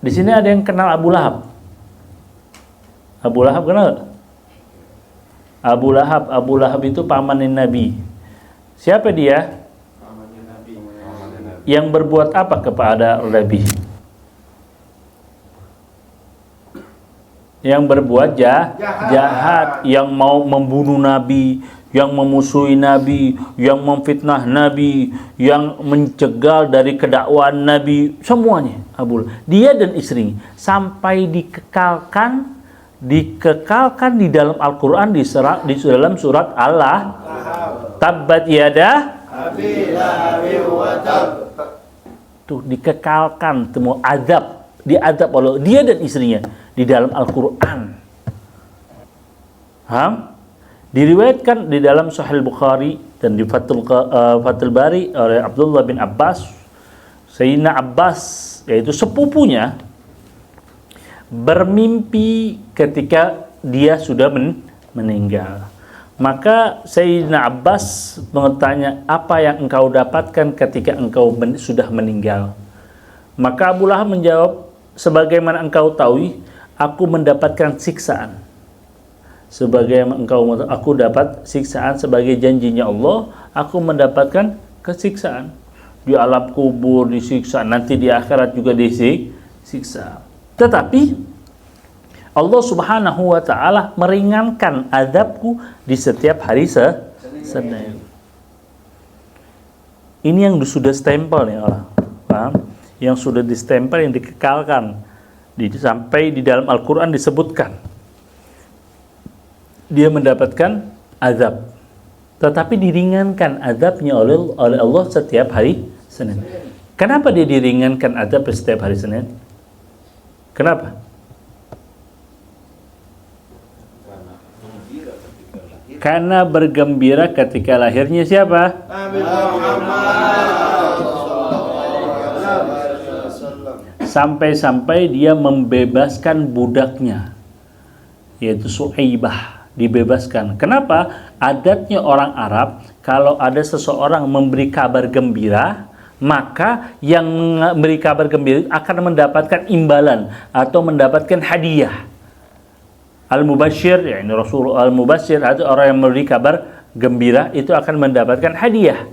Di sini ada yang kenal Abu Lahab? Abu Lahab kenal? Abu Lahab itu pamanin Nabi. Siapa dia? Yang berbuat apa kepada Nabi? Yang berbuat jahat, yang mau membunuh Nabi, yang memusuhi Nabi, yang memfitnah Nabi, yang mencegal dari kedakwaan Nabi, semuanya dia dan istrinya sampai dikekalkan di dalam Al-Quran di dalam surat Allah, tabbat yada tuh dikekalkan, temu diadab oleh dia dan istrinya di dalam Al-Quran. Diriwayatkan di dalam Sahih Bukhari dan di Fathul Bari oleh Abdullah bin Abbas, Sayyidina Abbas yaitu sepupunya bermimpi ketika dia sudah meninggal. Maka Sayyidina Abbas bertanya, apa yang engkau dapatkan ketika engkau sudah meninggal? Maka Abu Lahab menjawab, sebagaimana engkau tahu, aku mendapatkan siksaan. Sebagaimana aku dapat siksaan sebagai janjinya Allah, aku mendapatkan kesiksaan. Di alam kubur disiksa, nanti di akhirat juga disiksa. Tetapi Allah Subhanahu wa ta'ala meringankan azabku di setiap hari Senin. Ini yang sudah stempel nih orang. Paham? Yang sudah distempel, yang dikekalkan. Sampai di dalam Al-Quran disebutkan. Dia mendapatkan azab. Tetapi diringankan azabnya oleh Allah setiap hari Senin. Kenapa dia diringankan azab setiap hari Senin? Kenapa? Karena bergembira ketika lahirnya siapa? Nabi Muhammad. Sampai-sampai dia membebaskan budaknya, yaitu Suhaibah, dibebaskan. Kenapa? Adatnya orang Arab, kalau ada seseorang memberi kabar gembira, maka yang memberi kabar gembira akan mendapatkan imbalan atau mendapatkan hadiah. Al-Mubashir, ya ini Rasul Al-Mubashir, atau orang yang memberi kabar gembira itu akan mendapatkan hadiah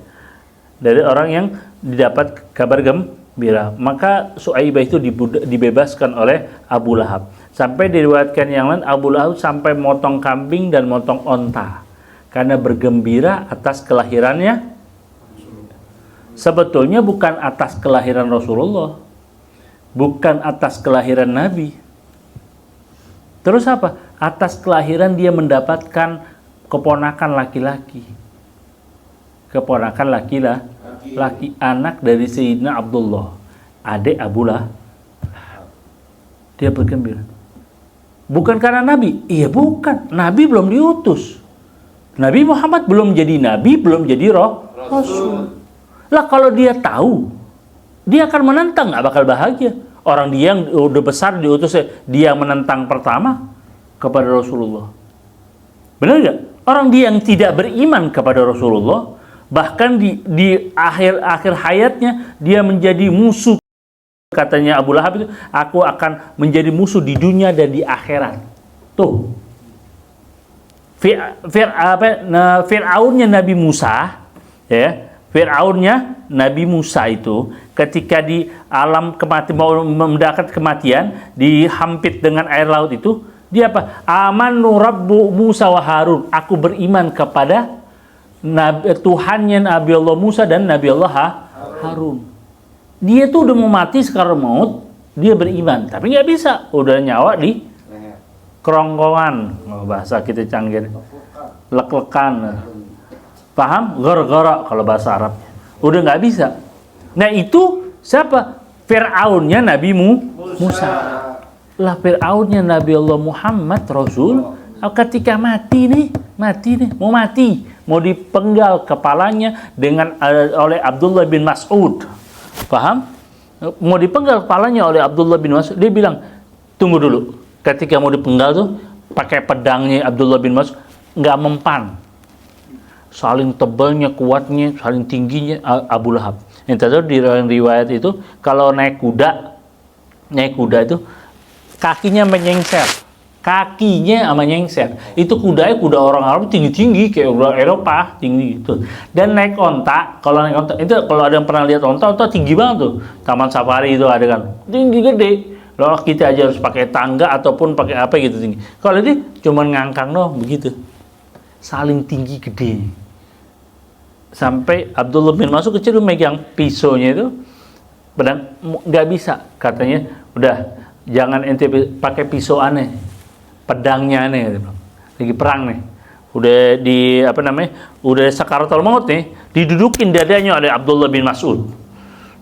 dari orang yang didapat kabar gembira. Maka Suhaibah itu dibebaskan oleh Abu Lahab. Sampai diriwayatkan yang lain, Abu Lahab sampai motong kambing dan motong onta karena bergembira atas kelahirannya. Sebetulnya bukan atas kelahiran Rasulullah, bukan atas kelahiran Nabi. Terus apa? Atas kelahiran dia mendapatkan keponakan laki-laki. Keponakan laki-laki, anak dari Sayyidina Abdullah, adik Abu Lahab. Dia bergembira. Bukan karena Nabi? Iya bukan. Nabi belum diutus. Nabi Muhammad belum jadi Nabi, belum jadi Rasul. Lah kalau dia tahu, dia akan menentang, nggak bakal bahagia. Orang dia yang udah besar diutus, dia menentang pertama kepada Rasulullah. Benar nggak? Orang dia yang tidak beriman kepada Rasulullah, bahkan di akhir hayatnya dia menjadi musuh. Katanya Abu Lahab itu, aku akan menjadi musuh di dunia dan di akhirat. Tuh. Fir'aunnya Nabi Musa, ya. Fir'aunnya Nabi Musa itu ketika di alam kematian, mau mendekat kematian, dihampit dengan air laut itu, dia apa? Amanu Rabbu Musa wa Harun. Aku beriman kepada Tuhannya Nabi Allah Musa dan Nabi Allah Harun. Dia tuh udah mau mati sekarang maut, dia beriman, tapi nggak bisa, udah nyawa di kerongkongan, bahasa kita canggih, lek-lekan. Paham? Gara-gara kalau bahasa Arabnya. Udah nggak bisa. Nah itu siapa? Fir'aunnya Nabi Musa. Lah Fir'aunnya Nabi Allah Muhammad Rasul. Ketika mati nih, mau dipenggal kepalanya oleh Abdullah bin Mas'ud. Paham? Mau dipenggal kepalanya oleh Abdullah bin Mas'ud. Dia bilang, tunggu dulu. Ketika mau dipenggal tuh, pakai pedangnya Abdullah bin Mas'ud, nggak mempan. Saling tebalnya, kuatnya, saling tingginya Abu Lahab. Yang tadi di riwayat itu, kalau naik kuda, naik kuda itu kakinya menyengser. Kakinya sama nyengser. Itu kudanya kuda orang Arab tinggi-tinggi kayak kuda Eropa, tinggi gitu. Dan naik onta, kalau naik onta itu kalau ada yang pernah lihat onta tinggi banget tuh. Taman safari itu ada kan. Tinggi gede. Loh kita aja harus pakai tangga ataupun pakai apa gitu tinggi. Kalau ini cuma ngangkang doang begitu. Saling tinggi gede. Sampai Abdullah bin Mas'ud kecil megang pisaunya itu pedang nggak bisa katanya. Udah jangan ente pakai pisau aneh. Pedangnya nih, lagi perang nih, udah di apa namanya, udah sakaratul maut nih, didudukin dadanya oleh Abdullah bin Mas'ud,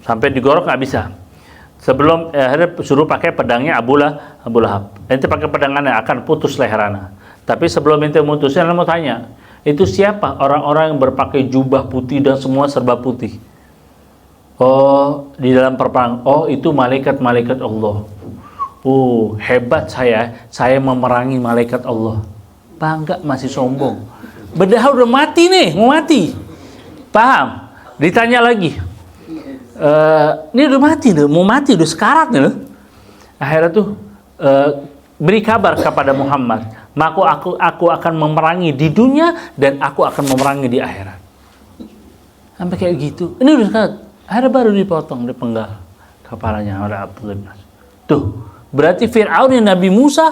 sampai digorok nggak bisa. Sebelum akhirnya suruh pakai pedangnya Abu Lahab. Ente pakai pedangannya akan putus leherana. Tapi sebelum ente mutusnya, ente mau tanya, itu siapa orang-orang yang berpakai jubah putih dan semua serba putih? Oh, di dalam perang. Oh, itu malaikat-malaikat Allah. Oh, hebat saya memerangi malaikat Allah. Bangga masih sombong. Padahal udah mati nih, mau mati. Paham? Ditanya lagi. Ini udah mati, mau mati, udah sekarat nih. Akhirnya tuh beri kabar kepada Muhammad, maka aku akan memerangi di dunia dan aku akan memerangi di akhirat. Sampai kayak gitu. Ini udah sekarat. Akhirnya baru dipotong, dipenggal kepalanya oleh Abdullah bin Mas'ud. Tuh. Berarti Fir'aun yang Nabi Musa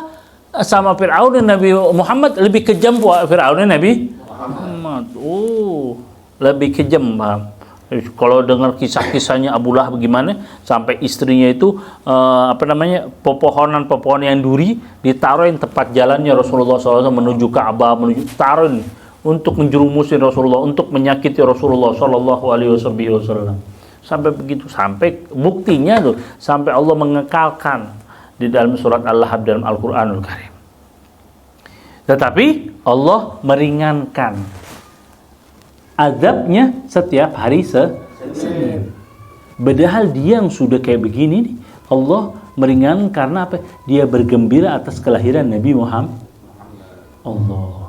sama Fir'aun yang Nabi Muhammad lebih kejam Fir'aun yang Nabi Muhammad. Oh, lebih kejam, paham? Kalau dengar kisah-kisahnya Abu Lahab bagaimana sampai istrinya itu pepohonan yang duri ditaruhin tempat jalannya Rasulullah SAW menuju Ka'bah, taruhin untuk menjerumusin Rasulullah, untuk menyakiti Rasulullah SAW. Sampai begitu, sampai buktinya tuh sampai Allah mengekalkan di dalam surat Al-Lahab dalam Al-Quranul Karim. Tetapi Allah meringankan azabnya setiap hari Senin. Padahal dia yang sudah kayak begini nih, Allah meringankan karena apa? Dia bergembira atas kelahiran Nabi Muhammad. Allah.